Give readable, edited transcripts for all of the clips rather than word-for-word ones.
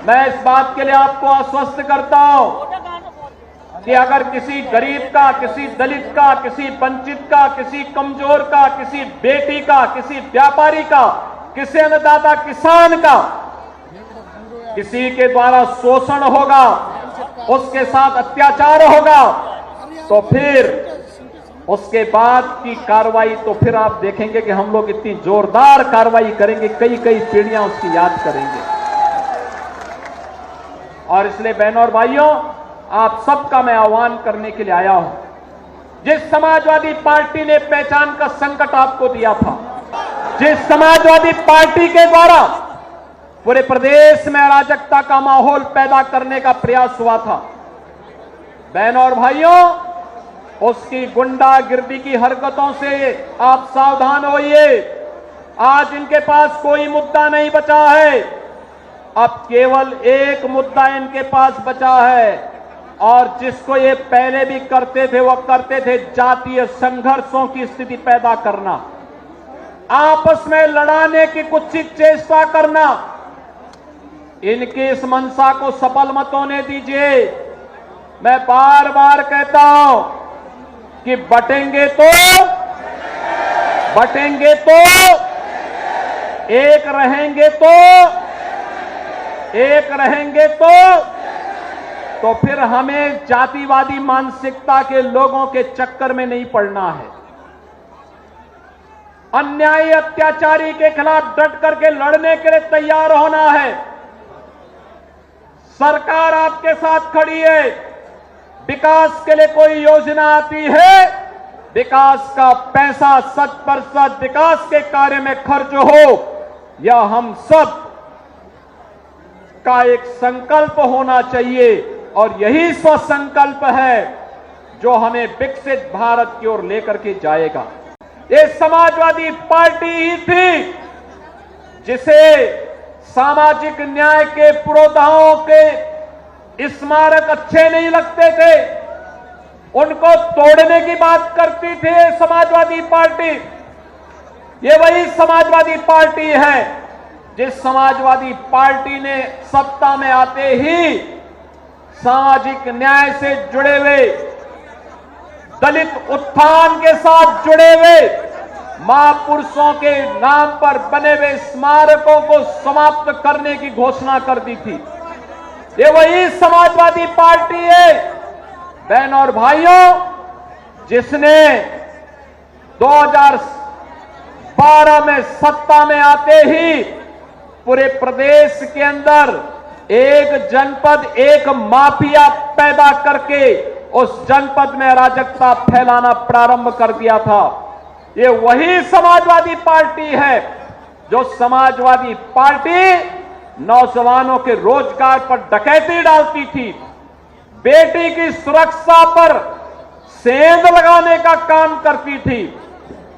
मैं इस बात के लिए आपको आश्वस्त करता हूं कि अगर किसी गरीब का, किसी दलित का, किसी वंचित का, किसी कमजोर का, किसी बेटी का, किसी व्यापारी का, किसी अन्नदाता किसान का किसी के द्वारा शोषण होगा, उसके साथ अत्याचार होगा, तो फिर उसके बाद की कार्रवाई तो फिर आप देखेंगे कि हम लोग इतनी जोरदार कार्रवाई करेंगे, कई कई पीढ़ियां उसकी याद करेंगे। और इसलिए बहनों और भाइयों, आप सबका मैं आह्वान करने के लिए आया हूं। जिस समाजवादी पार्टी ने पहचान का संकट आपको दिया था, जिस समाजवादी पार्टी के द्वारा पूरे प्रदेश में अराजकता का माहौल पैदा करने का प्रयास हुआ था, बहनों और भाइयों, उसकी गुंडागिर्दी की हरकतों से आप सावधान होइए। आज इनके पास कोई मुद्दा नहीं बचा है, अब केवल एक मुद्दा इनके पास बचा है, और जिसको ये पहले भी करते थे, वो करते थे जातीय संघर्षों की स्थिति पैदा करना, आपस में लड़ाने की कुत्सित चेष्टा करना। इनकी इस मंशा को सफल मत होने दीजिए। मैं बार बार कहता हूं कि बटेंगे तो एक रहेंगे तो फिर हमें जातिवादी मानसिकता के लोगों के चक्कर में नहीं पड़ना है। अन्यायी अत्याचारी के खिलाफ डट करके लड़ने के लिए तैयार होना है। सरकार आपके साथ खड़ी है। विकास के लिए कोई योजना आती है, विकास का पैसा 100% विकास के कार्य में खर्च हो, यह हम सब का एक संकल्प होना चाहिए, और यही स्वसंकल्प है जो हमें विकसित भारत की ओर लेकर के जाएगा। ये समाजवादी पार्टी ही थी जिसे सामाजिक न्याय के पुरोधाओं के स्मारक अच्छे नहीं लगते थे, उनको तोड़ने की बात करती थी समाजवादी पार्टी। ये वही समाजवादी पार्टी है जिस समाजवादी पार्टी ने सत्ता में आते ही सामाजिक न्याय से जुड़े हुए, दलित उत्थान के साथ जुड़े हुए, महापुरुषों के नाम पर बने हुए स्मारकों को समाप्त करने की घोषणा कर दी थी। ये वही समाजवादी पार्टी है बहनों और भाइयों, जिसने 2012 में सत्ता में आते ही पूरे प्रदेश के अंदर एक जनपद, एक माफिया पैदा करके उस जनपद में अराजकता फैलाना प्रारंभ कर दिया था। ये वही समाजवादी पार्टी है जो समाजवादी पार्टी नौजवानों के रोजगार पर डकैती डालती थी, बेटी की सुरक्षा पर सेंध लगाने का काम करती थी।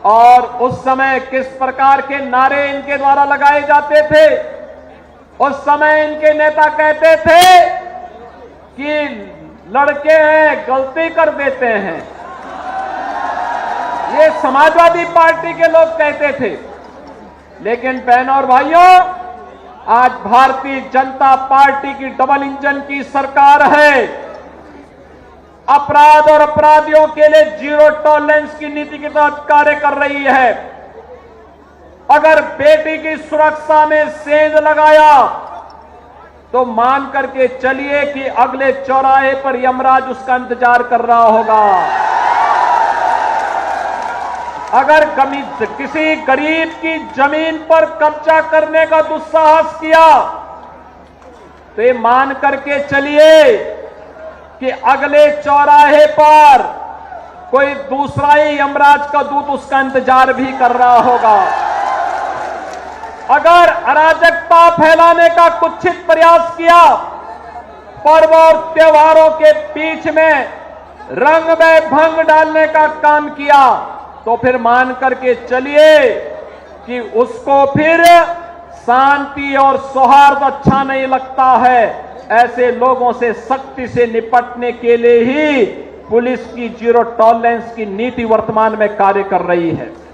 और उस समय किस प्रकार के नारे इनके द्वारा लगाए जाते थे? उस समय इनके नेता कहते थे कि लड़के हैं, गलती कर देते हैं। ये समाजवादी पार्टी के लोग कहते थे। लेकिन बहनों और भाइयों, आज भारतीय जनता पार्टी की डबल इंजन की सरकार है। अपराध और अपराधियों के लिए जीरो टॉलरेंस की नीति के तहत कार्य कर रही है। अगर बेटी की सुरक्षा में सेंध लगाया तो मान करके चलिए कि अगले चौराहे पर यमराज उसका इंतजार कर रहा होगा। अगर किसी गरीब की जमीन पर कब्जा करने का दुस्साहस किया तो ये मान करके चलिए कि अगले चौराहे पर कोई दूसरा ही यमराज का दूत उसका इंतजार भी कर रहा होगा। अगर अराजकता फैलाने का कुत्सित प्रयास किया, पर्व और त्योहारों के बीच में रंग में भंग डालने का काम किया, तो फिर मान करके चलिए कि उसको फिर शांति और सौहार्द अच्छा नहीं लगता है। ऐसे लोगों से सख्ती से निपटने के लिए ही पुलिस की जीरो टॉलरेंस की नीति वर्तमान में कार्य कर रही है।